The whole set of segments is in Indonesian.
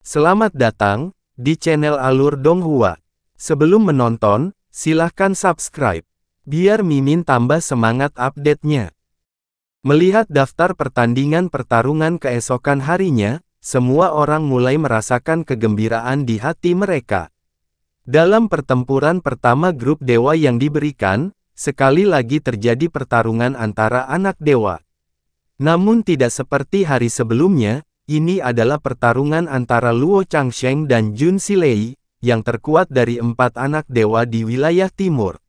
Selamat datang di channel Alur Donghua. Sebelum menonton, silahkan subscribe, biar Mimin tambah semangat update-nya. Melihat daftar pertandingan pertarungan keesokan harinya, semua orang mulai merasakan kegembiraan di hati mereka. Dalam pertempuran pertama grup dewa yang diberikan, sekali lagi terjadi pertarungan antara anak dewa. Namun tidak seperti hari sebelumnya, ini adalah pertarungan antara Luo Changsheng dan Jun Silei, yang terkuat dari 4 anak dewa di wilayah timur.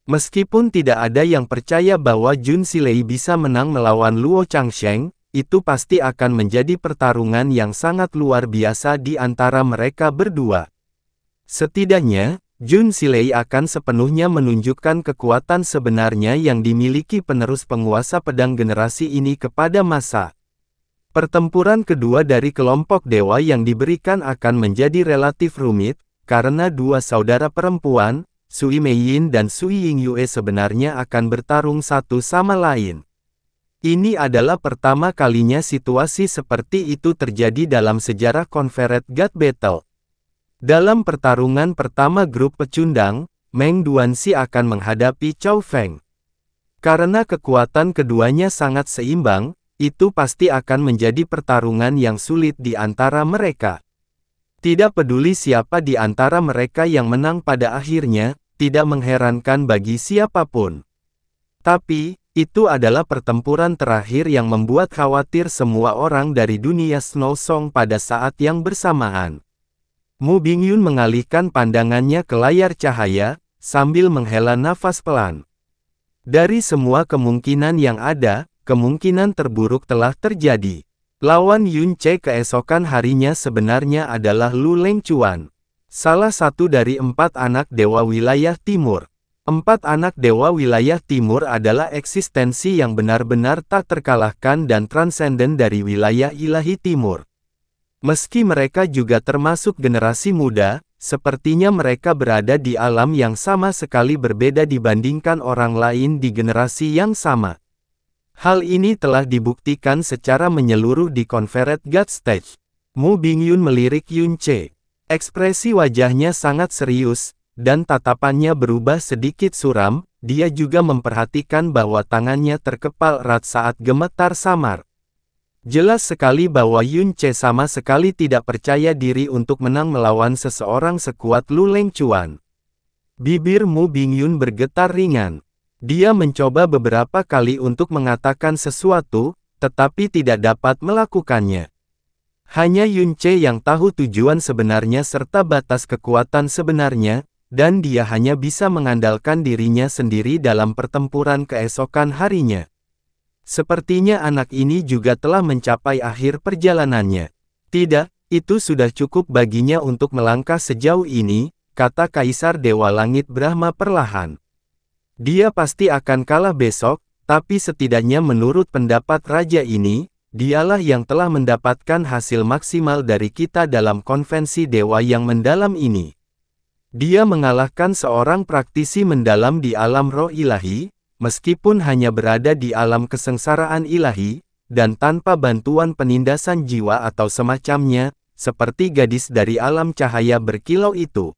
Meskipun tidak ada yang percaya bahwa Jun Silei bisa menang melawan Luo Changsheng, itu pasti akan menjadi pertarungan yang sangat luar biasa di antara mereka berdua. Setidaknya, Jun Silei akan sepenuhnya menunjukkan kekuatan sebenarnya yang dimiliki penerus penguasa pedang generasi ini kepada masa. Pertempuran kedua dari kelompok dewa yang diberikan akan menjadi relatif rumit, karena dua saudara perempuan, Sui Meiyin dan Sui Yingyue sebenarnya akan bertarung satu sama lain. Ini adalah pertama kalinya situasi seperti itu terjadi dalam sejarah Confederate God Battle. Dalam pertarungan pertama grup pecundang, Meng Duanxi akan menghadapi Chou Feng. Karena kekuatan keduanya sangat seimbang, itu pasti akan menjadi pertarungan yang sulit di antara mereka. Tidak peduli siapa di antara mereka yang menang pada akhirnya, tidak mengherankan bagi siapapun. Tapi, itu adalah pertempuran terakhir yang membuat khawatir semua orang dari dunia Snow Song pada saat yang bersamaan. Mu Bingyun mengalihkan pandangannya ke layar cahaya, sambil menghela nafas pelan. Dari semua kemungkinan yang ada, kemungkinan terburuk telah terjadi. Lawan Yun Ce keesokan harinya sebenarnya adalah Lu Lengchuan, salah satu dari 4 anak dewa wilayah timur. 4 anak dewa wilayah timur adalah eksistensi yang benar-benar tak terkalahkan dan transenden dari wilayah ilahi timur. Meski mereka juga termasuk generasi muda, sepertinya mereka berada di alam yang sama sekali berbeda dibandingkan orang lain di generasi yang sama. Hal ini telah dibuktikan secara menyeluruh di Confederate God Stage. Mu Bingyun melirik Yun Ce. Ekspresi wajahnya sangat serius, dan tatapannya berubah sedikit suram. Dia juga memperhatikan bahwa tangannya terkepal erat saat gemetar samar. Jelas sekali bahwa Yun Ce sama sekali tidak percaya diri untuk menang melawan seseorang sekuat Lu Lengchuan. Bibir Mu Bingyun bergetar ringan. Dia mencoba beberapa kali untuk mengatakan sesuatu, tetapi tidak dapat melakukannya. Hanya Yun Ce yang tahu tujuan sebenarnya serta batas kekuatan sebenarnya, dan dia hanya bisa mengandalkan dirinya sendiri dalam pertempuran keesokan harinya. Sepertinya anak ini juga telah mencapai akhir perjalanannya. Tidak, itu sudah cukup baginya untuk melangkah sejauh ini, kata Kaisar Dewa Langit Brahma perlahan. Dia pasti akan kalah besok, tapi setidaknya menurut pendapat raja ini, dialah yang telah mendapatkan hasil maksimal dari kita dalam konvensi dewa yang mendalam ini. Dia mengalahkan seorang praktisi mendalam di alam roh ilahi, meskipun hanya berada di alam kesengsaraan ilahi, dan tanpa bantuan penindasan jiwa atau semacamnya, seperti gadis dari alam cahaya berkilau itu.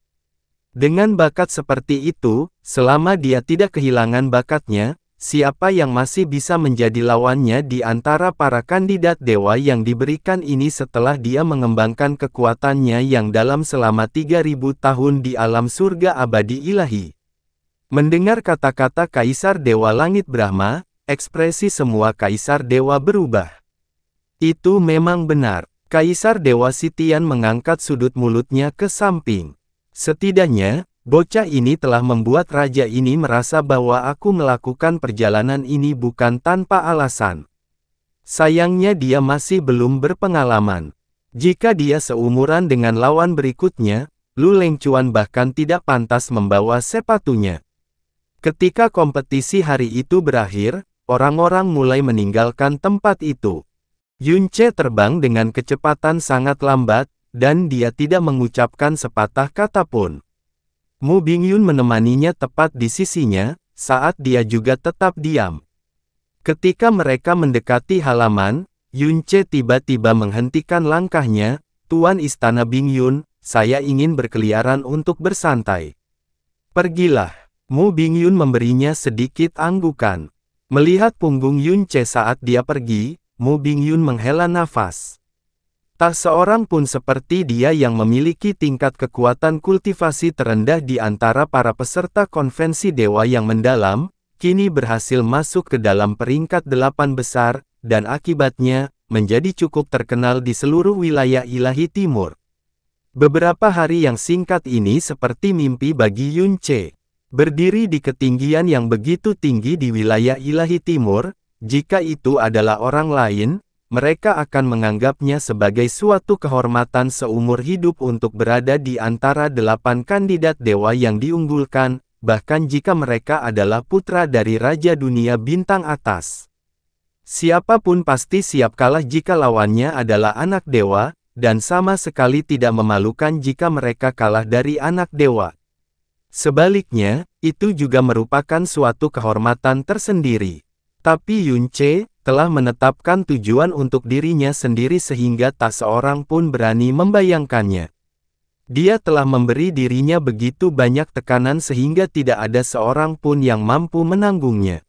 Dengan bakat seperti itu, selama dia tidak kehilangan bakatnya, siapa yang masih bisa menjadi lawannya di antara para kandidat dewa yang diberikan ini setelah dia mengembangkan kekuatannya yang dalam selama 3000 tahun di alam surga abadi ilahi. Mendengar kata-kata Kaisar Dewa Langit Brahma, ekspresi semua Kaisar Dewa berubah. Itu memang benar. Kaisar Dewa Sitian mengangkat sudut mulutnya ke samping. Setidaknya, bocah ini telah membuat raja ini merasa bahwa aku melakukan perjalanan ini bukan tanpa alasan. Sayangnya dia masih belum berpengalaman. Jika dia seumuran dengan lawan berikutnya, Lu Lengchuan bahkan tidak pantas membawa sepatunya. Ketika kompetisi hari itu berakhir, orang-orang mulai meninggalkan tempat itu. Yun Ce terbang dengan kecepatan sangat lambat, dan dia tidak mengucapkan sepatah kata pun. Mu Bingyun menemaninya tepat di sisinya, saat dia juga tetap diam. Ketika mereka mendekati halaman, Yun Ce tiba-tiba menghentikan langkahnya, Tuan Istana Bingyun, saya ingin berkeliaran untuk bersantai. Pergilah. Mu Bingyun memberinya sedikit anggukan. Melihat punggung Yunce saat dia pergi, Mu Bingyun menghela nafas. Tak seorang pun seperti dia yang memiliki tingkat kekuatan kultivasi terendah di antara para peserta konvensi dewa yang mendalam, kini berhasil masuk ke dalam peringkat 8 besar, dan akibatnya, menjadi cukup terkenal di seluruh wilayah ilahi timur. Beberapa hari yang singkat ini seperti mimpi bagi Yunce. Berdiri di ketinggian yang begitu tinggi di wilayah ilahi timur, jika itu adalah orang lain, mereka akan menganggapnya sebagai suatu kehormatan seumur hidup untuk berada di antara 8 kandidat dewa yang diunggulkan, bahkan jika mereka adalah putra dari Raja Dunia Bintang Atas. Siapapun pasti siap kalah jika lawannya adalah anak dewa, dan sama sekali tidak memalukan jika mereka kalah dari anak dewa. Sebaliknya, itu juga merupakan suatu kehormatan tersendiri. Tapi Yunce telah menetapkan tujuan untuk dirinya sendiri sehingga tak seorang pun berani membayangkannya. Dia telah memberi dirinya begitu banyak tekanan sehingga tidak ada seorang pun yang mampu menanggungnya.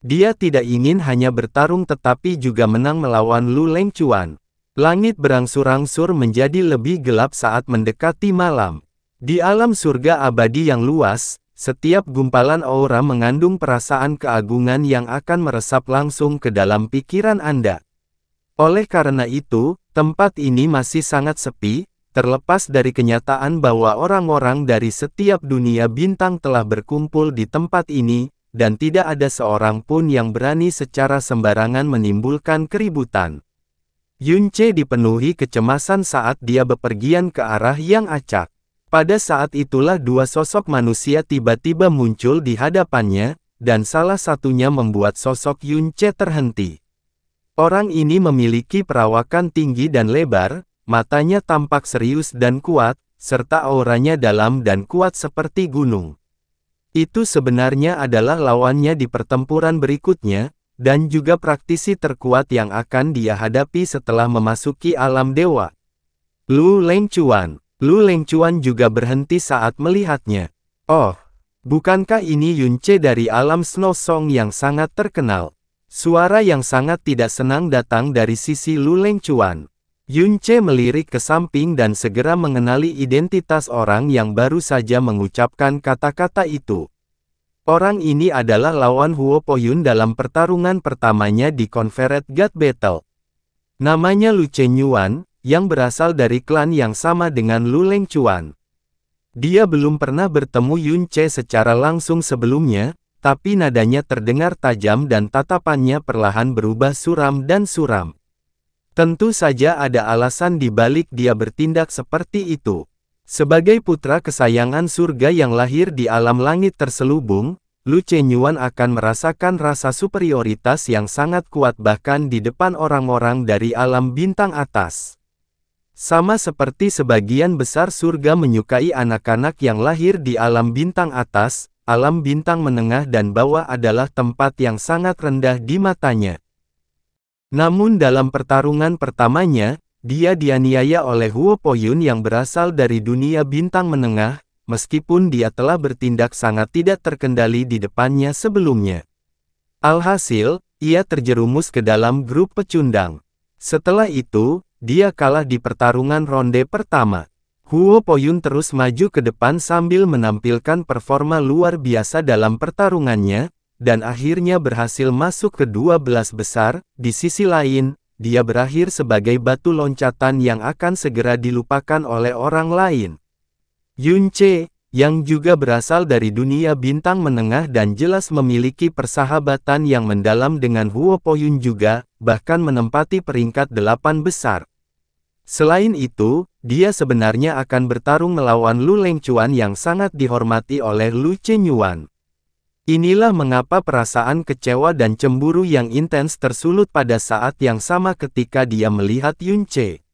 Dia tidak ingin hanya bertarung tetapi juga menang melawan Lu Lengchuan. Langit berangsur-angsur menjadi lebih gelap saat mendekati malam. Di alam surga abadi yang luas, setiap gumpalan aura mengandung perasaan keagungan yang akan meresap langsung ke dalam pikiran Anda. Oleh karena itu, tempat ini masih sangat sepi, terlepas dari kenyataan bahwa orang-orang dari setiap dunia bintang telah berkumpul di tempat ini, dan tidak ada seorang pun yang berani secara sembarangan menimbulkan keributan. Yunce dipenuhi kecemasan saat dia bepergian ke arah yang acak. Pada saat itulah dua sosok manusia tiba-tiba muncul di hadapannya, dan salah satunya membuat sosok Yunce terhenti. Orang ini memiliki perawakan tinggi dan lebar, matanya tampak serius dan kuat, serta auranya dalam dan kuat seperti gunung. Itu sebenarnya adalah lawannya di pertempuran berikutnya, dan juga praktisi terkuat yang akan dia hadapi setelah memasuki alam dewa. Lu Lengchuan. Lu Lengchuan juga berhenti saat melihatnya. Oh, bukankah ini Yunce dari alam Snow Song yang sangat terkenal? Suara yang sangat tidak senang datang dari sisi Lu Lengchuan. Yunce melirik ke samping dan segera mengenali identitas orang yang baru saja mengucapkan kata-kata itu. Orang ini adalah lawan Huo Poyun dalam pertarungan pertamanya di Confederate God Battle. Namanya Lu Chenyuan, yang berasal dari klan yang sama dengan Lu Lengchuan. Dia belum pernah bertemu Yunce secara langsung sebelumnya, tapi nadanya terdengar tajam dan tatapannya perlahan berubah suram dan suram. Tentu saja ada alasan di balik dia bertindak seperti itu. Sebagai putra kesayangan surga yang lahir di alam langit terselubung, Lu Chenyuan akan merasakan rasa superioritas yang sangat kuat bahkan di depan orang-orang dari alam bintang atas. Sama seperti sebagian besar surga menyukai anak-anak yang lahir di alam bintang atas, alam bintang menengah dan bawah adalah tempat yang sangat rendah di matanya. Namun dalam pertarungan pertamanya, dia dianiaya oleh Huo Poyun yang berasal dari dunia bintang menengah, meskipun dia telah bertindak sangat tidak terkendali di depannya sebelumnya. Alhasil, ia terjerumus ke dalam grup pecundang. Setelah itu, dia kalah di pertarungan ronde pertama. Huo Poyun terus maju ke depan sambil menampilkan performa luar biasa dalam pertarungannya, dan akhirnya berhasil masuk ke 12 besar. Di sisi lain, dia berakhir sebagai batu loncatan yang akan segera dilupakan oleh orang lain. Yunce, yang juga berasal dari dunia bintang menengah dan jelas memiliki persahabatan yang mendalam dengan Huo Poyun juga, bahkan menempati peringkat 8 besar. Selain itu, dia sebenarnya akan bertarung melawan Lu Lengchuan yang sangat dihormati oleh Lu Chenyuan. Inilah mengapa perasaan kecewa dan cemburu yang intens tersulut pada saat yang sama ketika dia melihat Yunce.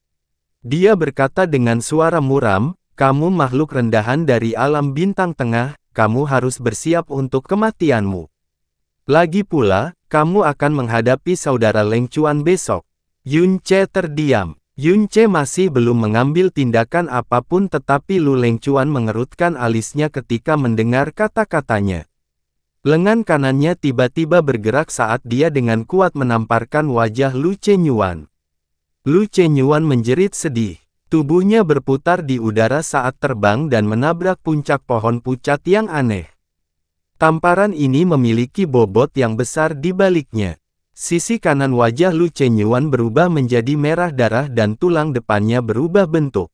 Dia berkata dengan suara muram, "Kamu makhluk rendahan dari alam bintang tengah, kamu harus bersiap untuk kematianmu. Lagi pula, kamu akan menghadapi saudara Lengchuan besok." Yunce terdiam. Yunce masih belum mengambil tindakan apapun tetapi Lu Lengcuan mengerutkan alisnya ketika mendengar kata-katanya. Lengan kanannya tiba-tiba bergerak saat dia dengan kuat menamparkan wajah Lu Chenyuan. Lu Chenyuan menjerit sedih. Tubuhnya berputar di udara saat terbang dan menabrak puncak pohon pucat yang aneh. Tamparan ini memiliki bobot yang besar di baliknya. Sisi kanan wajah Lu Chenyuan berubah menjadi merah darah dan tulang depannya berubah bentuk.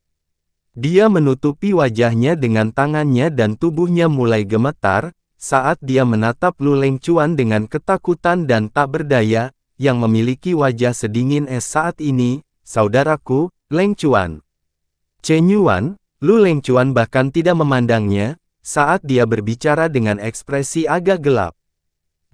Dia menutupi wajahnya dengan tangannya dan tubuhnya mulai gemetar, saat dia menatap Lu Lengcuan dengan ketakutan dan tak berdaya, yang memiliki wajah sedingin es saat ini, saudaraku, Lengcuan. Chenyuan, Lu Lengcuan bahkan tidak memandangnya, saat dia berbicara dengan ekspresi agak gelap.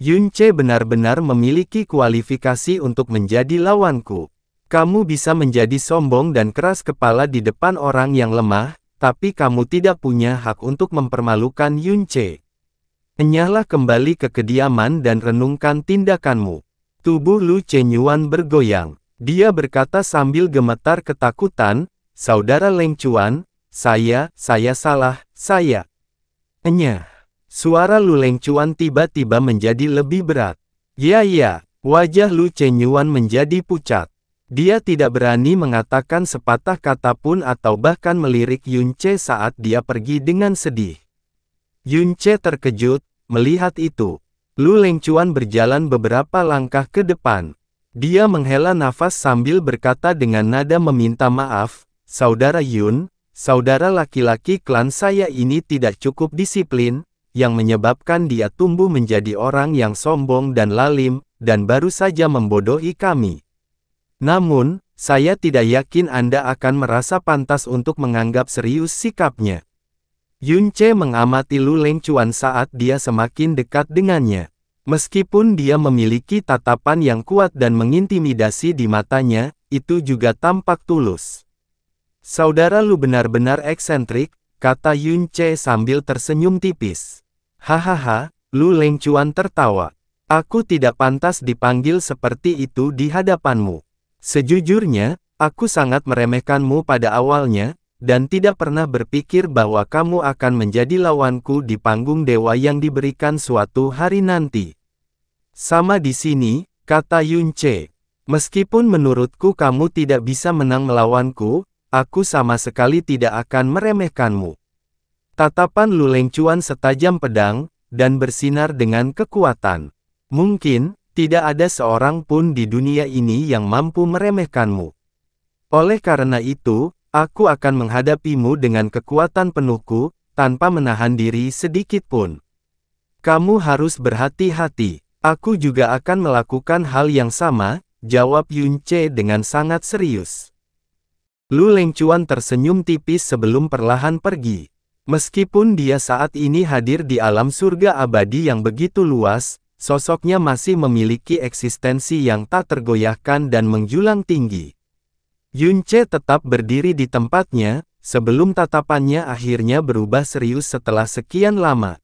Yunce benar-benar memiliki kualifikasi untuk menjadi lawanku. Kamu bisa menjadi sombong dan keras kepala di depan orang yang lemah, tapi kamu tidak punya hak untuk mempermalukan Yunce. Enyahlah kembali ke kediaman dan renungkan tindakanmu. Tubuh Lu Chenyuan bergoyang. Dia berkata sambil gemetar ketakutan, Saudara Lengcuan, saya salah, saya. Enyah. Suara Lu Lengcuan tiba-tiba menjadi lebih berat. Ya, wajah Lu Chenyuan menjadi pucat. Dia tidak berani mengatakan sepatah kata pun atau bahkan melirik Yunce saat dia pergi dengan sedih. Yunce terkejut, melihat itu. Lu Lengcuan berjalan beberapa langkah ke depan. Dia menghela nafas sambil berkata dengan nada meminta maaf, Saudara Yun, saudara laki-laki klan saya ini tidak cukup disiplin, yang menyebabkan dia tumbuh menjadi orang yang sombong dan lalim, dan baru saja membodohi kami. Namun, saya tidak yakin Anda akan merasa pantas untuk menganggap serius sikapnya. Yunce mengamati Lu Lengcuan saat dia semakin dekat dengannya. Meskipun dia memiliki tatapan yang kuat dan mengintimidasi di matanya, itu juga tampak tulus. Saudara Lu benar-benar eksentrik, kata Yunce sambil tersenyum tipis. Hahaha, Lu Lengcuan tertawa. Aku tidak pantas dipanggil seperti itu di hadapanmu. Sejujurnya, aku sangat meremehkanmu pada awalnya, dan tidak pernah berpikir bahwa kamu akan menjadi lawanku di panggung dewa yang diberikan suatu hari nanti. Sama di sini, kata Yunce. Meskipun menurutku kamu tidak bisa menang melawanku, aku sama sekali tidak akan meremehkanmu. Tatapan Lu Lengcuan setajam pedang, dan bersinar dengan kekuatan. Mungkin, tidak ada seorang pun di dunia ini yang mampu meremehkanmu. Oleh karena itu, aku akan menghadapimu dengan kekuatan penuhku, tanpa menahan diri sedikit pun. Kamu harus berhati-hati. Aku juga akan melakukan hal yang sama, jawab Yunce dengan sangat serius. Lu Lengcuan tersenyum tipis sebelum perlahan pergi. Meskipun dia saat ini hadir di alam surga abadi yang begitu luas, sosoknya masih memiliki eksistensi yang tak tergoyahkan dan menjulang tinggi. Yunce tetap berdiri di tempatnya, sebelum tatapannya akhirnya berubah serius setelah sekian lama.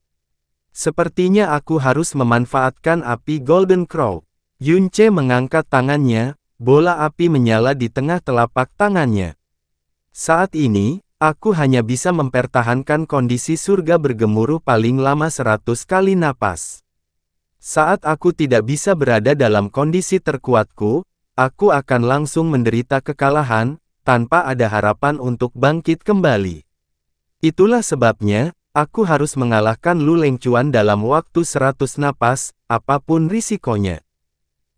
Sepertinya aku harus memanfaatkan api Golden Crow. Yunce mengangkat tangannya, bola api menyala di tengah telapak tangannya. Saat ini, aku hanya bisa mempertahankan kondisi surga bergemuruh paling lama 100 kali napas. Saat aku tidak bisa berada dalam kondisi terkuatku, aku akan langsung menderita kekalahan, tanpa ada harapan untuk bangkit kembali. Itulah sebabnya, aku harus mengalahkan Lu Lengcuan dalam waktu 100 napas, apapun risikonya.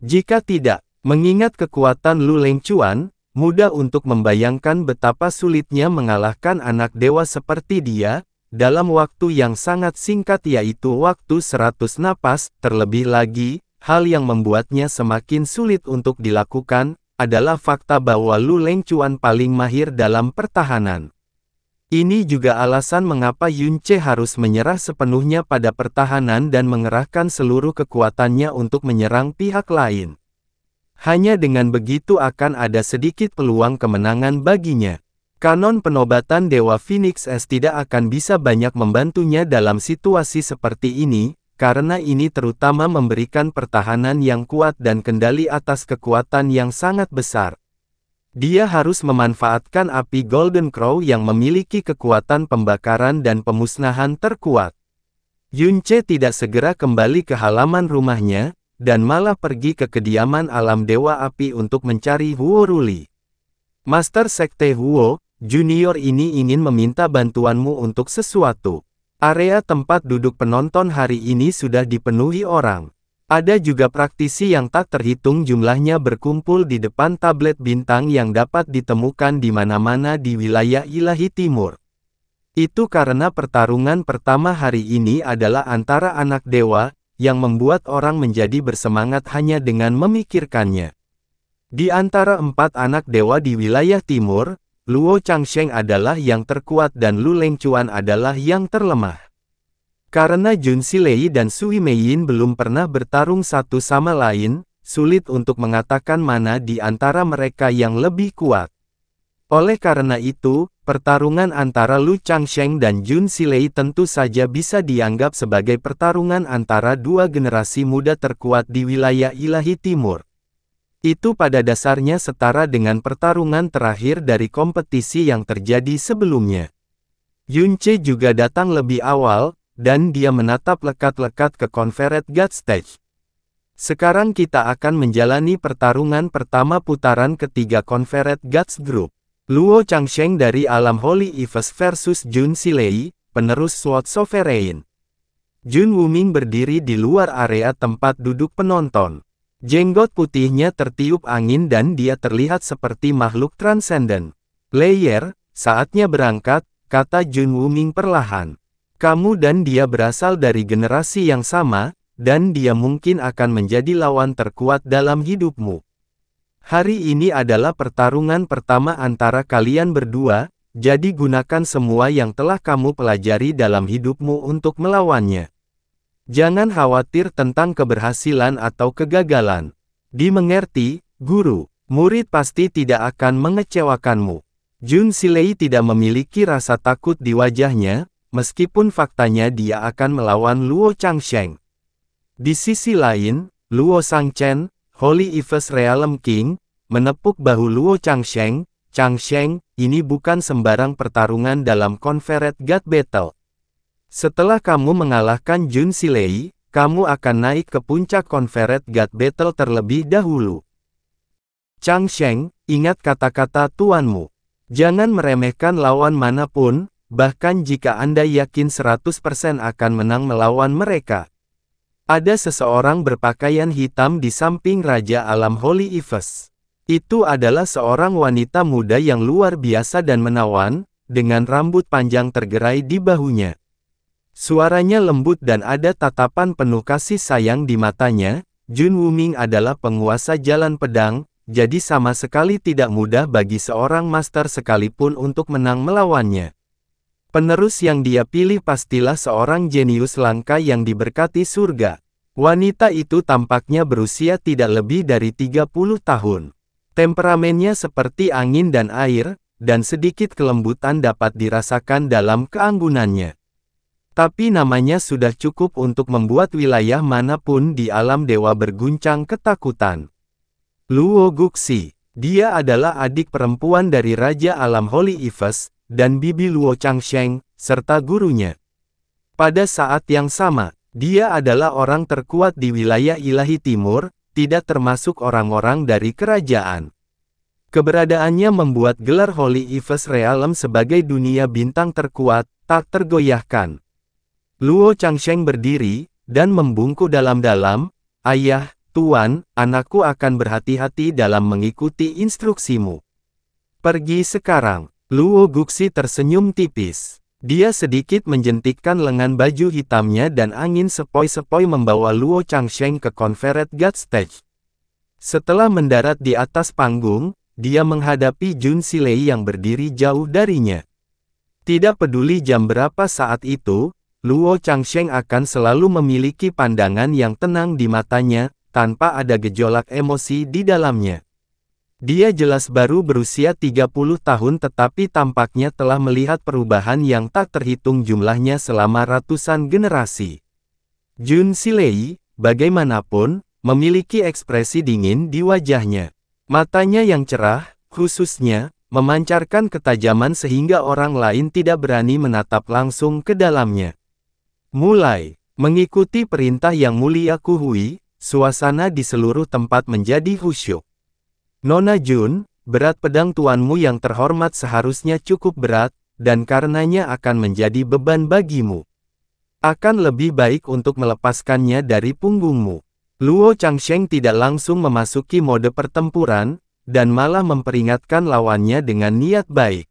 Jika tidak, mengingat kekuatan Lu Lengcuan, mudah untuk membayangkan betapa sulitnya mengalahkan anak dewa seperti dia, dalam waktu yang sangat singkat yaitu waktu 100 napas, terlebih lagi, hal yang membuatnya semakin sulit untuk dilakukan, adalah fakta bahwa Lu Lengcuan paling mahir dalam pertahanan. Ini juga alasan mengapa Yunce harus menyerah sepenuhnya pada pertahanan dan mengerahkan seluruh kekuatannya untuk menyerang pihak lain. Hanya dengan begitu akan ada sedikit peluang kemenangan baginya. Kanon penobatan Dewa Phoenix S tidak akan bisa banyak membantunya dalam situasi seperti ini, karena ini terutama memberikan pertahanan yang kuat dan kendali atas kekuatan yang sangat besar. Dia harus memanfaatkan api Golden Crow yang memiliki kekuatan pembakaran dan pemusnahan terkuat. Yunce tidak segera kembali ke halaman rumahnya, dan malah pergi ke kediaman alam Dewa Api untuk mencari Huo Ruli. Master Sekte Huo, Junior ini ingin meminta bantuanmu untuk sesuatu. Area tempat duduk penonton hari ini sudah dipenuhi orang. Ada juga praktisi yang tak terhitung jumlahnya berkumpul di depan tablet bintang yang dapat ditemukan di mana-mana di wilayah Ilahi Timur. Itu karena pertarungan pertama hari ini adalah antara anak dewa, yang membuat orang menjadi bersemangat hanya dengan memikirkannya. Di antara 4 anak dewa di wilayah timur, Luo Changsheng adalah yang terkuat dan Lu Lengchuan adalah yang terlemah. Karena Jun Silei dan Sui Meiyin belum pernah bertarung satu sama lain, sulit untuk mengatakan mana di antara mereka yang lebih kuat. Oleh karena itu, pertarungan antara Lu Changsheng dan Jun Silei tentu saja bisa dianggap sebagai pertarungan antara dua generasi muda terkuat di wilayah Ilahi Timur. Itu pada dasarnya setara dengan pertarungan terakhir dari kompetisi yang terjadi sebelumnya. Yunce juga datang lebih awal, dan dia menatap lekat-lekat ke Confederate God Stage. Sekarang kita akan menjalani pertarungan pertama putaran ketiga Confederate Gods Group. Luo Changsheng dari Alam Holy Eves versus Jun Silei, penerus Sword Sovereign. Jun Wuming berdiri di luar area tempat duduk penonton. Jenggot putihnya tertiup angin dan dia terlihat seperti makhluk transenden. Layer, saatnya berangkat, kata Jun Wuming perlahan. Kamu dan dia berasal dari generasi yang sama, dan dia mungkin akan menjadi lawan terkuat dalam hidupmu. Hari ini adalah pertarungan pertama antara kalian berdua, jadi gunakan semua yang telah kamu pelajari dalam hidupmu untuk melawannya. Jangan khawatir tentang keberhasilan atau kegagalan. Dimengerti, guru, murid pasti tidak akan mengecewakanmu. Jun Silei tidak memiliki rasa takut di wajahnya, meskipun faktanya dia akan melawan Luo Changsheng. Di sisi lain, Luo Shangchen, Holy Eves Realm King, menepuk bahu Luo Changsheng. Changsheng, ini bukan sembarang pertarungan dalam Confederate God Battle. Setelah kamu mengalahkan Jun Silei, kamu akan naik ke puncak Confederate God Battle terlebih dahulu. Changsheng, ingat kata-kata tuanmu. Jangan meremehkan lawan manapun, bahkan jika Anda yakin 100% akan menang melawan mereka. Ada seseorang berpakaian hitam di samping Raja Alam Holy Eves. Itu adalah seorang wanita muda yang luar biasa dan menawan, dengan rambut panjang tergerai di bahunya. Suaranya lembut dan ada tatapan penuh kasih sayang di matanya. Jun Wuming adalah penguasa jalan pedang, jadi sama sekali tidak mudah bagi seorang master sekalipun untuk menang melawannya. Penerus yang dia pilih pastilah seorang jenius langka yang diberkati surga. Wanita itu tampaknya berusia tidak lebih dari 30 tahun. Temperamennya seperti angin dan air, dan sedikit kelembutan dapat dirasakan dalam keanggunannya. Tapi namanya sudah cukup untuk membuat wilayah manapun di alam dewa berguncang ketakutan. Luo Guxi, dia adalah adik perempuan dari Raja Alam Holy Eves, dan bibi Luo Changsheng, serta gurunya. Pada saat yang sama, dia adalah orang terkuat di wilayah Ilahi Timur, tidak termasuk orang-orang dari kerajaan. Keberadaannya membuat gelar Holy Eves Realm sebagai dunia bintang terkuat, tak tergoyahkan. Luo Changsheng berdiri, dan membungkuk dalam-dalam, "Ayah, Tuan, anakku akan berhati-hati dalam mengikuti instruksimu. Pergi sekarang." Luo Guxi tersenyum tipis. Dia sedikit menjentikkan lengan baju hitamnya dan angin sepoi-sepoi membawa Luo Changsheng ke Confederate God Stage. Setelah mendarat di atas panggung, dia menghadapi Jun Silei yang berdiri jauh darinya. Tidak peduli jam berapa saat itu, Luo Changsheng akan selalu memiliki pandangan yang tenang di matanya, tanpa ada gejolak emosi di dalamnya. Dia jelas baru berusia 30 tahun tetapi tampaknya telah melihat perubahan yang tak terhitung jumlahnya selama ratusan generasi. Jun Silei, bagaimanapun, memiliki ekspresi dingin di wajahnya. Matanya yang cerah, khususnya, memancarkan ketajaman sehingga orang lain tidak berani menatap langsung ke dalamnya. Mulai mengikuti perintah Yang Mulia Kuhui, suasana di seluruh tempat menjadi khusyuk. Nona Jun, berat pedang tuanmu yang terhormat seharusnya cukup berat, dan karenanya akan menjadi beban bagimu. Akan lebih baik untuk melepaskannya dari punggungmu. Luo Changsheng tidak langsung memasuki mode pertempuran, dan malah memperingatkan lawannya dengan niat baik.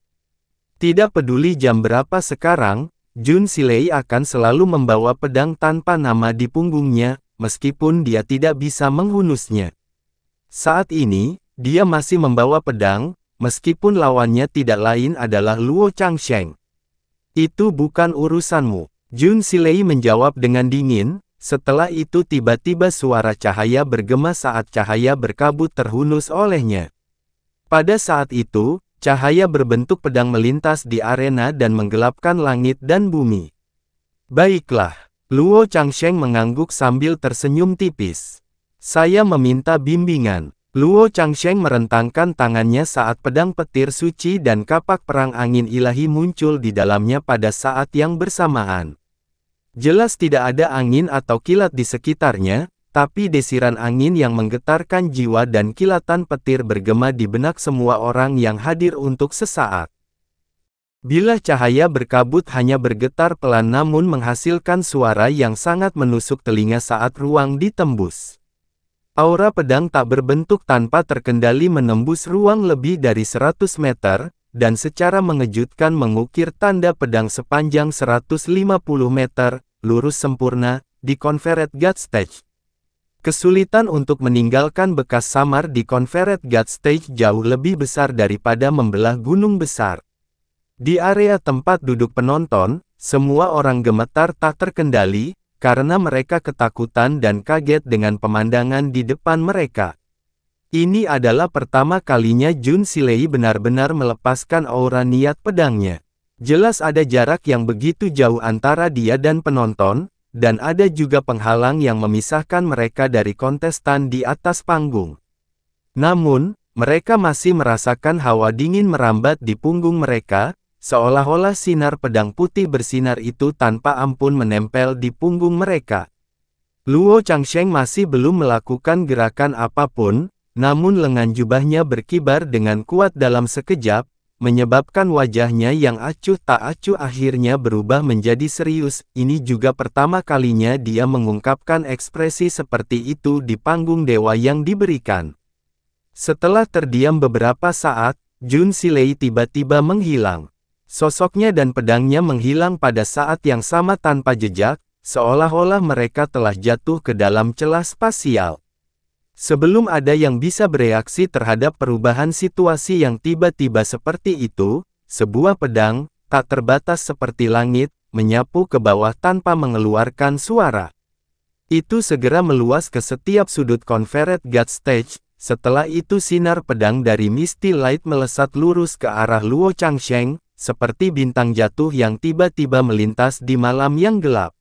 Tidak peduli jam berapa sekarang, Jun Silei akan selalu membawa pedang tanpa nama di punggungnya, meskipun dia tidak bisa menghunusnya. Saat ini, dia masih membawa pedang, meskipun lawannya tidak lain adalah Luo Changsheng. Itu bukan urusanmu. Jun Silei menjawab dengan dingin, setelah itu tiba-tiba suara cahaya bergema saat cahaya berkabut terhunus olehnya. Pada saat itu, cahaya berbentuk pedang melintas di arena dan menggelapkan langit dan bumi. Baiklah, Luo Changsheng mengangguk sambil tersenyum tipis. Saya meminta bimbingan. Luo Changsheng merentangkan tangannya saat pedang petir suci dan kapak perang angin ilahi muncul di dalamnya pada saat yang bersamaan. Jelas tidak ada angin atau kilat di sekitarnya, tapi desiran angin yang menggetarkan jiwa dan kilatan petir bergema di benak semua orang yang hadir untuk sesaat. Bilah cahaya berkabut hanya bergetar pelan namun menghasilkan suara yang sangat menusuk telinga saat ruang ditembus. Aura pedang tak berbentuk tanpa terkendali menembus ruang lebih dari 100 meter, dan secara mengejutkan mengukir tanda pedang sepanjang 150 meter, lurus sempurna, di Confederate God Stage. Kesulitan untuk meninggalkan bekas samar di Confederate God Stage jauh lebih besar daripada membelah gunung besar. Di area tempat duduk penonton, semua orang gemetar tak terkendali, karena mereka ketakutan dan kaget dengan pemandangan di depan mereka. Ini adalah pertama kalinya Jun Silei benar-benar melepaskan aura niat pedangnya. Jelas ada jarak yang begitu jauh antara dia dan penonton, dan ada juga penghalang yang memisahkan mereka dari kontestan di atas panggung. Namun, mereka masih merasakan hawa dingin merambat di punggung mereka, seolah-olah sinar pedang putih bersinar itu tanpa ampun menempel di punggung mereka. Luo Changsheng masih belum melakukan gerakan apapun, namun lengan jubahnya berkibar dengan kuat dalam sekejap, menyebabkan wajahnya yang acuh tak acuh akhirnya berubah menjadi serius. Ini juga pertama kalinya dia mengungkapkan ekspresi seperti itu di panggung dewa yang diberikan. Setelah terdiam beberapa saat, Jun Silei tiba-tiba menghilang. Sosoknya dan pedangnya menghilang pada saat yang sama tanpa jejak, seolah-olah mereka telah jatuh ke dalam celah spasial. Sebelum ada yang bisa bereaksi terhadap perubahan situasi yang tiba-tiba seperti itu, sebuah pedang, tak terbatas seperti langit, menyapu ke bawah tanpa mengeluarkan suara. Itu segera meluas ke setiap sudut Confederate God Stage. Setelah itu sinar pedang dari Misty Light melesat lurus ke arah Luo Changsheng, seperti bintang jatuh yang tiba-tiba melintas di malam yang gelap.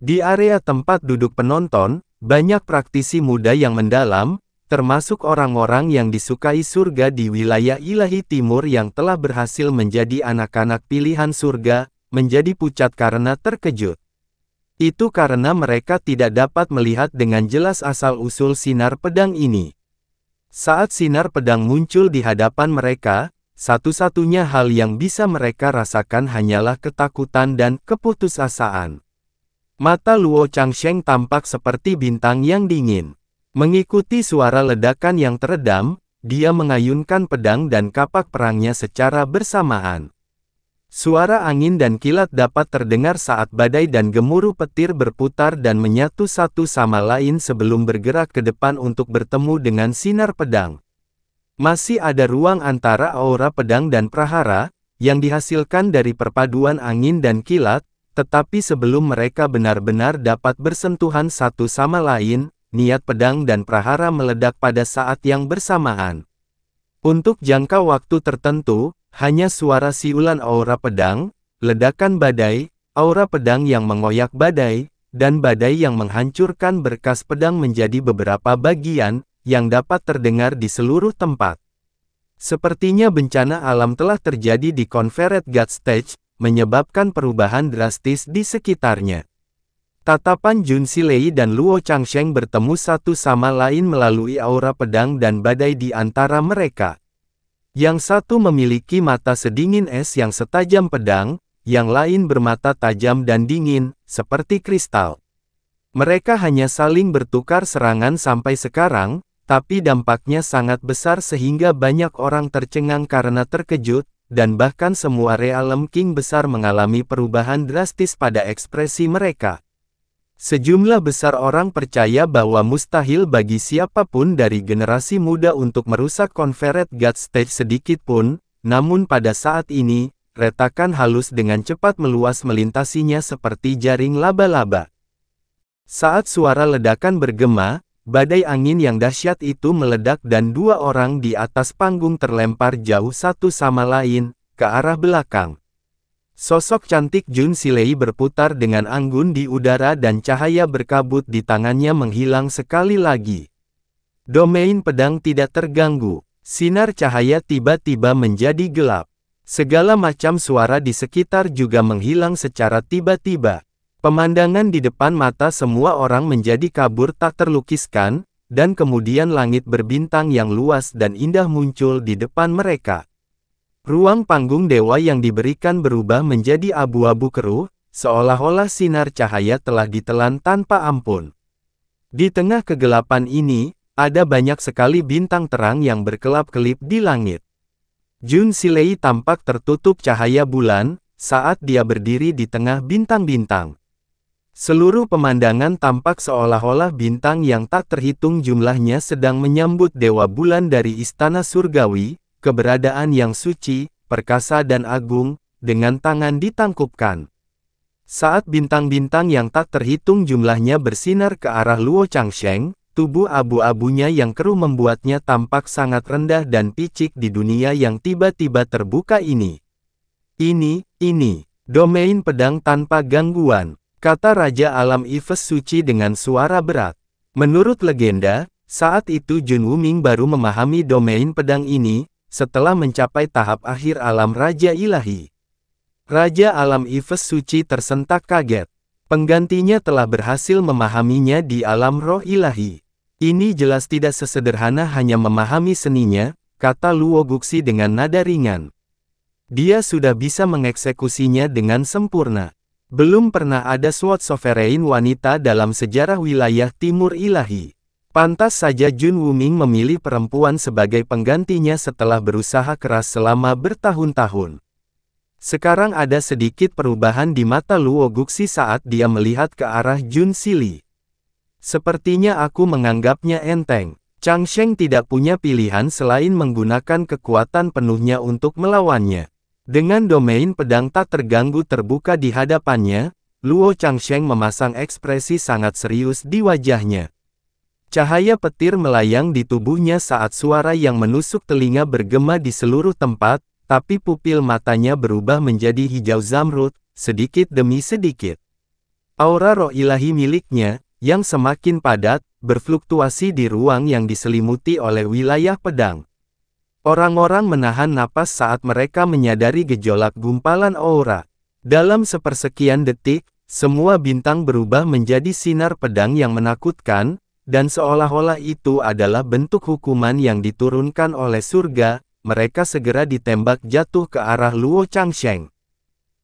Di area tempat duduk penonton, banyak praktisi muda yang mendalam, termasuk orang-orang yang disukai surga di wilayah ilahi timur yang telah berhasil menjadi anak-anak pilihan surga, menjadi pucat karena terkejut. Itu karena mereka tidak dapat melihat dengan jelas asal-usul sinar pedang ini. Saat sinar pedang muncul di hadapan mereka, satu-satunya hal yang bisa mereka rasakan hanyalah ketakutan dan keputusasaan. Mata Luo Changsheng tampak seperti bintang yang dingin. Mengikuti suara ledakan yang teredam, dia mengayunkan pedang dan kapak perangnya secara bersamaan. Suara angin dan kilat dapat terdengar saat badai dan gemuruh petir berputar dan menyatu satu sama lain sebelum bergerak ke depan untuk bertemu dengan sinar pedang. Masih ada ruang antara aura pedang dan prahara, yang dihasilkan dari perpaduan angin dan kilat, tetapi sebelum mereka benar-benar dapat bersentuhan satu sama lain, niat pedang dan prahara meledak pada saat yang bersamaan. Untuk jangka waktu tertentu, hanya suara siulan aura pedang, ledakan badai, aura pedang yang mengoyak badai, dan badai yang menghancurkan berkas pedang menjadi beberapa bagian, yang dapat terdengar di seluruh tempat. Sepertinya bencana alam telah terjadi di Confederate God Stage, menyebabkan perubahan drastis di sekitarnya. Tatapan Jun Silei dan Luo Changsheng bertemu satu sama lain melalui aura pedang dan badai di antara mereka. Yang satu memiliki mata sedingin es yang setajam pedang, yang lain bermata tajam dan dingin, seperti kristal. Mereka hanya saling bertukar serangan sampai sekarang, tapi dampaknya sangat besar sehingga banyak orang tercengang karena terkejut, dan bahkan semua Realm King besar mengalami perubahan drastis pada ekspresi mereka. Sejumlah besar orang percaya bahwa mustahil bagi siapapun dari generasi muda untuk merusak Confederate God Stage sedikit pun, namun pada saat ini, retakan halus dengan cepat meluas melintasinya seperti jaring laba-laba. Saat suara ledakan bergema, badai angin yang dahsyat itu meledak dan dua orang di atas panggung terlempar jauh satu sama lain, ke arah belakang. Sosok cantik Jun Silei berputar dengan anggun di udara dan cahaya berkabut di tangannya menghilang sekali lagi. Domain pedang tidak terganggu. Sinar cahaya tiba-tiba menjadi gelap. Segala macam suara di sekitar juga menghilang secara tiba-tiba. Pemandangan di depan mata semua orang menjadi kabur tak terlukiskan, dan kemudian langit berbintang yang luas dan indah muncul di depan mereka. Ruang panggung dewa yang diberikan berubah menjadi abu-abu keruh, seolah-olah sinar cahaya telah ditelan tanpa ampun. Di tengah kegelapan ini, ada banyak sekali bintang terang yang berkelap-kelip di langit. Jun Silei tampak tertutup cahaya bulan, saat dia berdiri di tengah bintang-bintang. Seluruh pemandangan tampak seolah-olah bintang yang tak terhitung jumlahnya sedang menyambut dewa bulan dari istana surgawi, keberadaan yang suci, perkasa dan agung, dengan tangan ditangkupkan. Saat bintang-bintang yang tak terhitung jumlahnya bersinar ke arah Luo Changsheng, tubuh abu-abunya yang keruh membuatnya tampak sangat rendah dan picik di dunia yang tiba-tiba terbuka ini. Ini, domain pedang tanpa gangguan, kata Raja Alam Yves Suci dengan suara berat. Menurut legenda, saat itu Jun Wuming baru memahami domain pedang ini, setelah mencapai tahap akhir alam Raja Ilahi. Raja Alam Yves Suci tersentak kaget. Penggantinya telah berhasil memahaminya di alam roh ilahi. Ini jelas tidak sesederhana hanya memahami seninya, kata Luo Guxi dengan nada ringan. Dia sudah bisa mengeksekusinya dengan sempurna. Belum pernah ada Sword Sovereign wanita dalam sejarah wilayah Timur Ilahi. Pantas saja Jun Wuming memilih perempuan sebagai penggantinya setelah berusaha keras selama bertahun-tahun. Sekarang ada sedikit perubahan di mata Luo Guxi saat dia melihat ke arah Jun Silei. Sepertinya aku menganggapnya enteng. Changsheng tidak punya pilihan selain menggunakan kekuatan penuhnya untuk melawannya. Dengan domain pedang tak terganggu terbuka di hadapannya, Luo Changsheng memasang ekspresi sangat serius di wajahnya. Cahaya petir melayang di tubuhnya saat suara yang menusuk telinga bergema di seluruh tempat, tapi pupil matanya berubah menjadi hijau zamrud, sedikit demi sedikit. Aura roh ilahi miliknya, yang semakin padat, berfluktuasi di ruang yang diselimuti oleh wilayah pedang. Orang-orang menahan napas saat mereka menyadari gejolak gumpalan aura. Dalam sepersekian detik, semua bintang berubah menjadi sinar pedang yang menakutkan, dan seolah-olah itu adalah bentuk hukuman yang diturunkan oleh surga, mereka segera ditembak jatuh ke arah Luo Changsheng.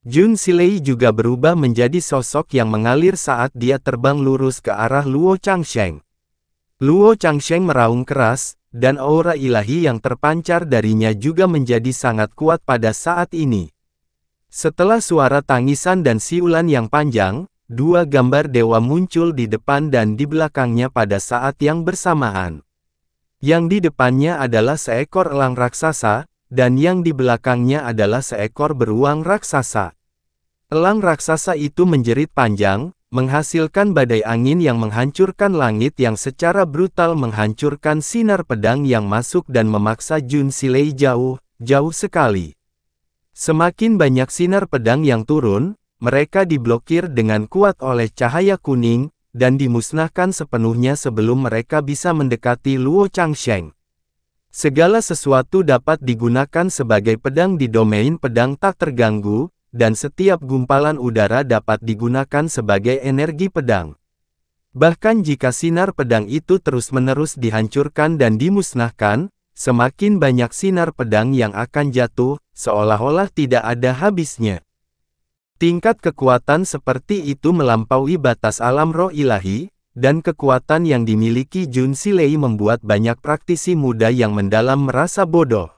Jun Silei juga berubah menjadi sosok yang mengalir saat dia terbang lurus ke arah Luo Changsheng. Luo Changsheng meraung keras, dan aura ilahi yang terpancar darinya juga menjadi sangat kuat pada saat ini. Setelah suara tangisan dan siulan yang panjang, dua gambar dewa muncul di depan dan di belakangnya pada saat yang bersamaan. Yang di depannya adalah seekor elang raksasa, dan yang di belakangnya adalah seekor beruang raksasa. Elang raksasa itu menjerit panjang, menghasilkan badai angin yang menghancurkan langit yang secara brutal menghancurkan sinar pedang yang masuk dan memaksa Jun Silei jauh sekali. Semakin banyak sinar pedang yang turun, mereka diblokir dengan kuat oleh cahaya kuning, dan dimusnahkan sepenuhnya sebelum mereka bisa mendekati Luo Changsheng. Segala sesuatu dapat digunakan sebagai pedang di domain pedang tak terganggu, dan setiap gumpalan udara dapat digunakan sebagai energi pedang. Bahkan jika sinar pedang itu terus-menerus dihancurkan dan dimusnahkan, semakin banyak sinar pedang yang akan jatuh, seolah-olah tidak ada habisnya. Tingkat kekuatan seperti itu melampaui batas alam roh ilahi, dan kekuatan yang dimiliki Jun Silei membuat banyak praktisi muda yang mendalam merasa bodoh.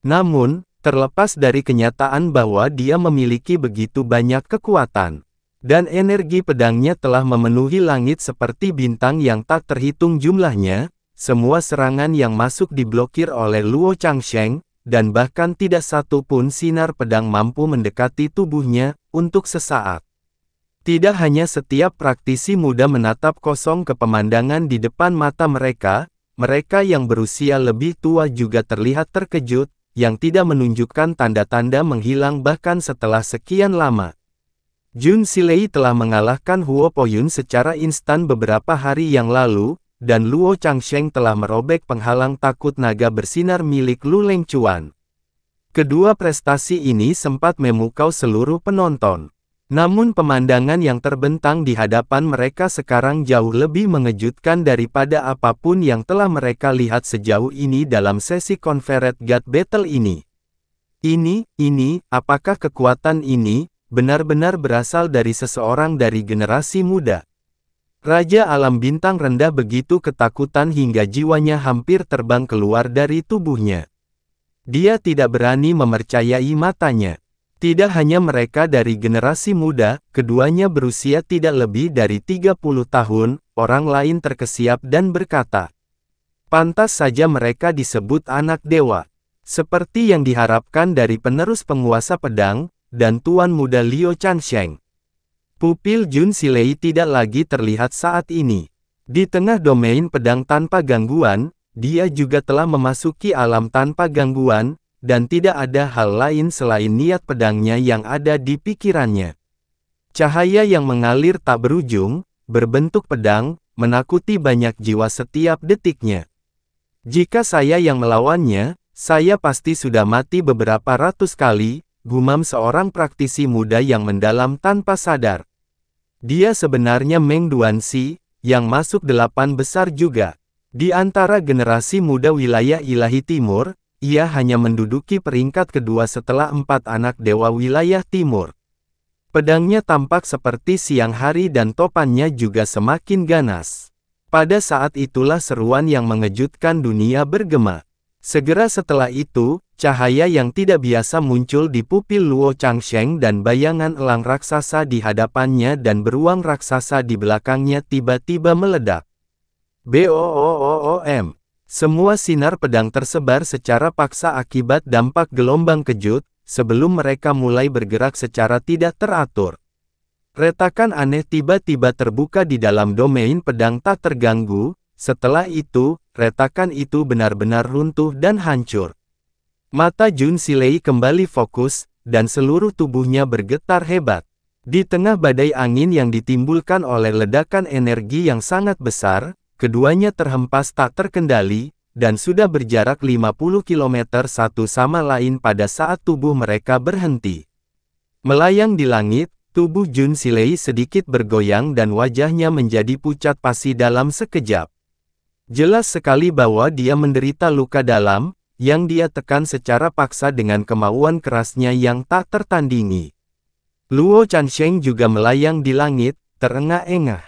Namun, terlepas dari kenyataan bahwa dia memiliki begitu banyak kekuatan, dan energi pedangnya telah memenuhi langit seperti bintang yang tak terhitung jumlahnya, semua serangan yang masuk diblokir oleh Luo Changsheng, dan bahkan tidak satu pun sinar pedang mampu mendekati tubuhnya, untuk sesaat. Tidak hanya setiap praktisi muda menatap kosong ke pemandangan di depan mata mereka, mereka yang berusia lebih tua juga terlihat terkejut, yang tidak menunjukkan tanda-tanda menghilang bahkan setelah sekian lama. Jun Silei telah mengalahkan Huo Poyun secara instan beberapa hari yang lalu, dan Luo Changsheng telah merobek penghalang takut naga bersinar milik Lu Lengchuan. Kedua prestasi ini sempat memukau seluruh penonton. Namun pemandangan yang terbentang di hadapan mereka sekarang jauh lebih mengejutkan daripada apapun yang telah mereka lihat sejauh ini dalam sesi Confederate God Battle ini. Apakah kekuatan ini benar-benar berasal dari seseorang dari generasi muda? Raja Alam Bintang Rendah begitu ketakutan hingga jiwanya hampir terbang keluar dari tubuhnya. Dia tidak berani mempercayai matanya. Tidak hanya mereka dari generasi muda, keduanya berusia tidak lebih dari 30 tahun, orang lain terkesiap dan berkata, pantas saja mereka disebut anak dewa. Seperti yang diharapkan dari penerus penguasa pedang, dan tuan muda Liu Changsheng. Pupil Jun Silei tidak lagi terlihat saat ini. Di tengah domain pedang tanpa gangguan, dia juga telah memasuki alam tanpa gangguan, dan tidak ada hal lain selain niat pedangnya yang ada di pikirannya. Cahaya yang mengalir tak berujung, berbentuk pedang, menakuti banyak jiwa setiap detiknya. Jika saya yang melawannya, saya pasti sudah mati beberapa ratus kali, gumam seorang praktisi muda yang mendalam tanpa sadar. Dia sebenarnya Meng Duanxi, yang masuk 8 besar juga. Di antara generasi muda wilayah ilahi timur, ia hanya menduduki peringkat kedua setelah 4 anak dewa wilayah timur. Pedangnya tampak seperti siang hari dan topannya juga semakin ganas. Pada saat itulah seruan yang mengejutkan dunia bergema. Segera setelah itu, cahaya yang tidak biasa muncul di pupil Luo Changsheng dan bayangan elang raksasa di hadapannya dan beruang raksasa di belakangnya tiba-tiba meledak. Boom! Semua sinar pedang tersebar secara paksa akibat dampak gelombang kejut, sebelum mereka mulai bergerak secara tidak teratur. Retakan aneh tiba-tiba terbuka di dalam domain pedang tak terganggu, setelah itu, retakan itu benar-benar runtuh dan hancur. Mata Jun Silei kembali fokus, dan seluruh tubuhnya bergetar hebat. Di tengah badai angin yang ditimbulkan oleh ledakan energi yang sangat besar, keduanya terhempas tak terkendali, dan sudah berjarak 50 km satu sama lain pada saat tubuh mereka berhenti. Melayang di langit, tubuh Jun Silei sedikit bergoyang dan wajahnya menjadi pucat pasi dalam sekejap. Jelas sekali bahwa dia menderita luka dalam, yang dia tekan secara paksa dengan kemauan kerasnya yang tak tertandingi. Luo Changsheng juga melayang di langit, terengah-engah.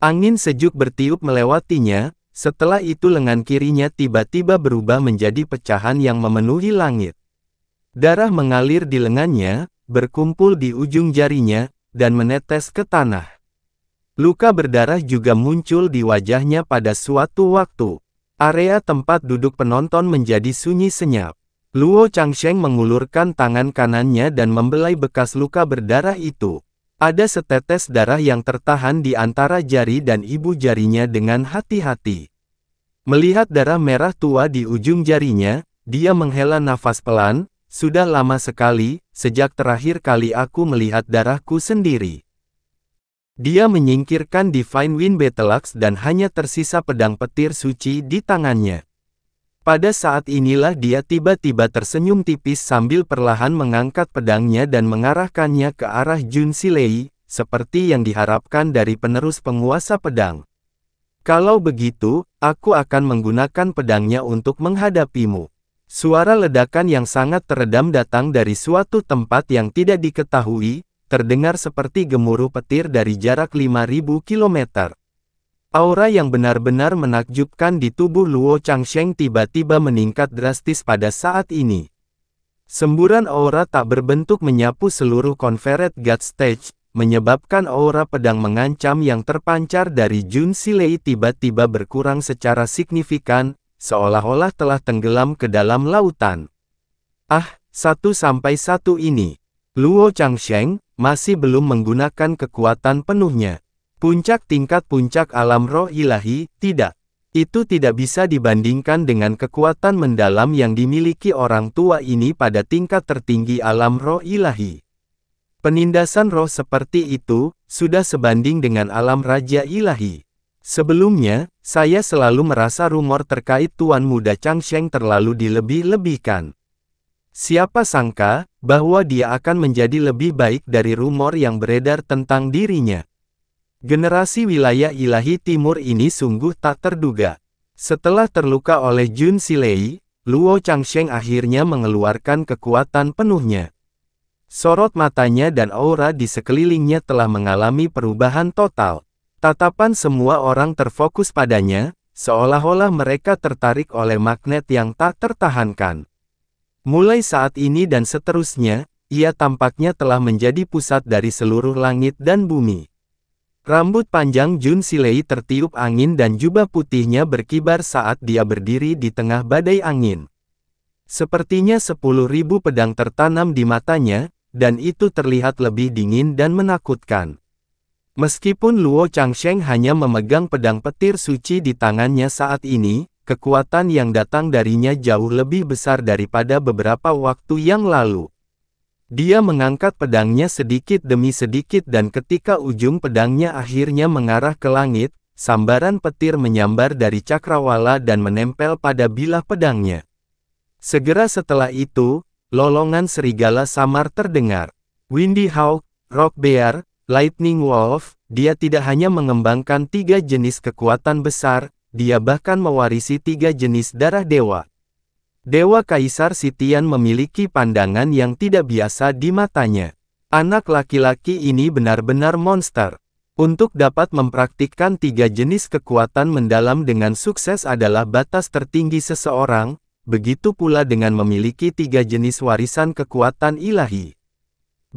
Angin sejuk bertiup melewatinya, setelah itu lengan kirinya tiba-tiba berubah menjadi pecahan yang memenuhi langit. Darah mengalir di lengannya, berkumpul di ujung jarinya, dan menetes ke tanah. Luka berdarah juga muncul di wajahnya pada suatu waktu. Area tempat duduk penonton menjadi sunyi senyap. Luo Changsheng mengulurkan tangan kanannya dan membelai bekas luka berdarah itu. Ada setetes darah yang tertahan di antara jari dan ibu jarinya dengan hati-hati. Melihat darah merah tua di ujung jarinya, dia menghela nafas pelan, sudah lama sekali, sejak terakhir kali aku melihat darahku sendiri. Dia menyingkirkan Divine Wind Battle Axe dan hanya tersisa pedang petir suci di tangannya. Pada saat inilah dia tiba-tiba tersenyum tipis sambil perlahan mengangkat pedangnya dan mengarahkannya ke arah Jun Silei, seperti yang diharapkan dari penerus penguasa pedang. Kalau begitu, aku akan menggunakan pedangnya untuk menghadapimu. Suara ledakan yang sangat teredam datang dari suatu tempat yang tidak diketahui, terdengar seperti gemuruh petir dari jarak 5.000 kilometer. Aura yang benar-benar menakjubkan di tubuh Luo Changsheng tiba-tiba meningkat drastis pada saat ini. Semburan aura tak berbentuk menyapu seluruh Confederate God Stage, menyebabkan aura pedang mengancam yang terpancar dari Jun Silei tiba-tiba berkurang secara signifikan, seolah-olah telah tenggelam ke dalam lautan. Ah, 1-1 ini. Luo Changsheng masih belum menggunakan kekuatan penuhnya. Puncak tingkat puncak alam roh ilahi, tidak. Itu tidak bisa dibandingkan dengan kekuatan mendalam yang dimiliki orang tua ini pada tingkat tertinggi alam roh ilahi. Penindasan roh seperti itu, sudah sebanding dengan alam raja ilahi. Sebelumnya, saya selalu merasa rumor terkait Tuan Muda Changsheng terlalu dilebih-lebihkan. Siapa sangka, bahwa dia akan menjadi lebih baik dari rumor yang beredar tentang dirinya. Generasi wilayah ilahi timur ini sungguh tak terduga. Setelah terluka oleh Jun Silei, Luo Changsheng akhirnya mengeluarkan kekuatan penuhnya. Sorot matanya dan aura di sekelilingnya telah mengalami perubahan total. Tatapan semua orang terfokus padanya, seolah-olah mereka tertarik oleh magnet yang tak tertahankan. Mulai saat ini dan seterusnya, ia tampaknya telah menjadi pusat dari seluruh langit dan bumi. Rambut panjang Jun Silei tertiup angin dan jubah putihnya berkibar saat dia berdiri di tengah badai angin. Sepertinya 10.000 pedang tertanam di matanya, dan itu terlihat lebih dingin dan menakutkan. Meskipun Luo Changsheng hanya memegang pedang petir suci di tangannya saat ini, kekuatan yang datang darinya jauh lebih besar daripada beberapa waktu yang lalu. Dia mengangkat pedangnya sedikit demi sedikit dan ketika ujung pedangnya akhirnya mengarah ke langit, sambaran petir menyambar dari cakrawala dan menempel pada bilah pedangnya. Segera setelah itu, lolongan serigala samar terdengar. Windy Hawk, Rock Bear, Lightning Wolf, dia tidak hanya mengembangkan 3 jenis kekuatan besar, dia bahkan mewarisi 3 jenis darah dewa. Dewa Kaisar Sitian memiliki pandangan yang tidak biasa di matanya. Anak laki-laki ini benar-benar monster. Untuk dapat mempraktikkan 3 jenis kekuatan mendalam dengan sukses adalah batas tertinggi seseorang, begitu pula dengan memiliki 3 jenis warisan kekuatan ilahi.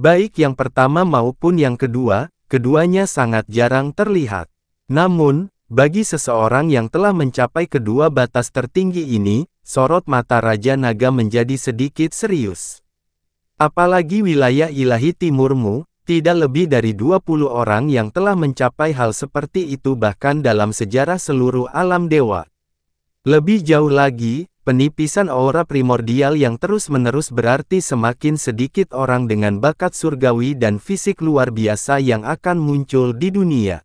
Baik yang pertama maupun yang kedua, keduanya sangat jarang terlihat. Namun, bagi seseorang yang telah mencapai kedua batas tertinggi ini, sorot mata Raja Naga menjadi sedikit serius. Apalagi wilayah ilahi timurmu, tidak lebih dari 20 orang yang telah mencapai hal seperti itu bahkan dalam sejarah seluruh alam dewa. Lebih jauh lagi, penipisan aura primordial yang terus-menerus berarti semakin sedikit orang dengan bakat surgawi dan fisik luar biasa yang akan muncul di dunia.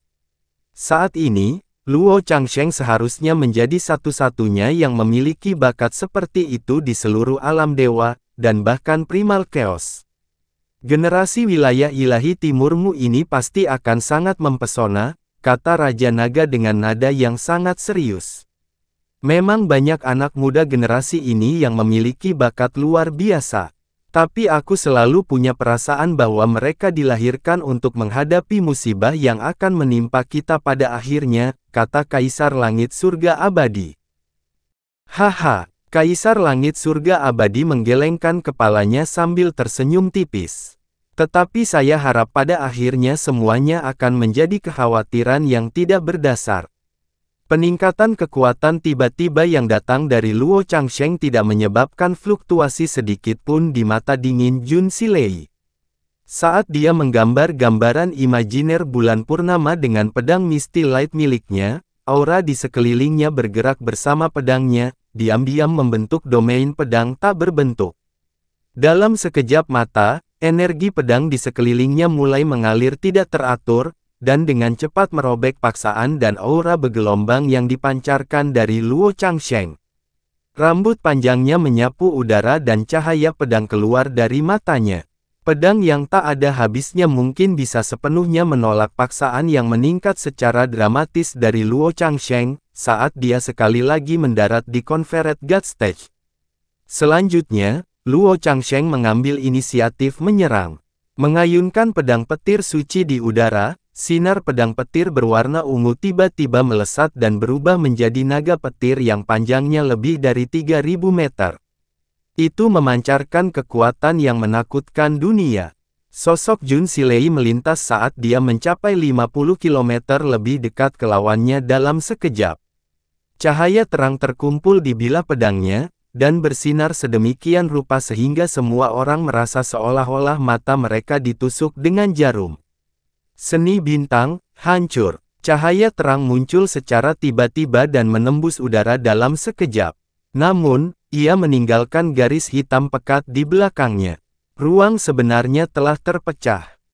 Saat ini, Luo Changsheng seharusnya menjadi satu-satunya yang memiliki bakat seperti itu di seluruh alam dewa, dan bahkan primal chaos. Generasi wilayah ilahi timurmu ini pasti akan sangat mempesona, kata Raja Naga dengan nada yang sangat serius. Memang banyak anak muda generasi ini yang memiliki bakat luar biasa. Tapi aku selalu punya perasaan bahwa mereka dilahirkan untuk menghadapi musibah yang akan menimpa kita pada akhirnya, kata Kaisar Langit Surga Abadi. Haha, Kaisar Langit Surga Abadi menggelengkan kepalanya sambil tersenyum tipis. Tetapi saya harap pada akhirnya semuanya akan menjadi kekhawatiran yang tidak berdasar. Peningkatan kekuatan tiba-tiba yang datang dari Luo Changsheng tidak menyebabkan fluktuasi sedikit pun di mata dingin Jun Silei. Saat dia menggambar gambaran imajiner bulan purnama dengan pedang Misty Light miliknya, aura di sekelilingnya bergerak bersama pedangnya, diam-diam membentuk domain pedang tak berbentuk. Dalam sekejap mata, energi pedang di sekelilingnya mulai mengalir tidak teratur, dan dengan cepat merobek paksaan dan aura bergelombang yang dipancarkan dari Luo Changsheng. Rambut panjangnya menyapu udara dan cahaya pedang keluar dari matanya. Pedang yang tak ada habisnya mungkin bisa sepenuhnya menolak paksaan yang meningkat secara dramatis dari Luo Changsheng, saat dia sekali lagi mendarat di Confederate Guard Stage. Selanjutnya, Luo Changsheng mengambil inisiatif menyerang. Mengayunkan pedang petir suci di udara, sinar pedang petir berwarna ungu tiba-tiba melesat dan berubah menjadi naga petir yang panjangnya lebih dari 3.000 meter. Itu memancarkan kekuatan yang menakutkan dunia. Sosok Jun Silei melintas saat dia mencapai 50 km lebih dekat ke lawannya dalam sekejap. Cahaya terang terkumpul di bilah pedangnya, dan bersinar sedemikian rupa sehingga semua orang merasa seolah-olah mata mereka ditusuk dengan jarum. Seni bintang, hancur. Cahaya terang muncul secara tiba-tiba dan menembus udara dalam sekejap. Namun, ia meninggalkan garis hitam pekat di belakangnya. Ruang sebenarnya telah terpecah.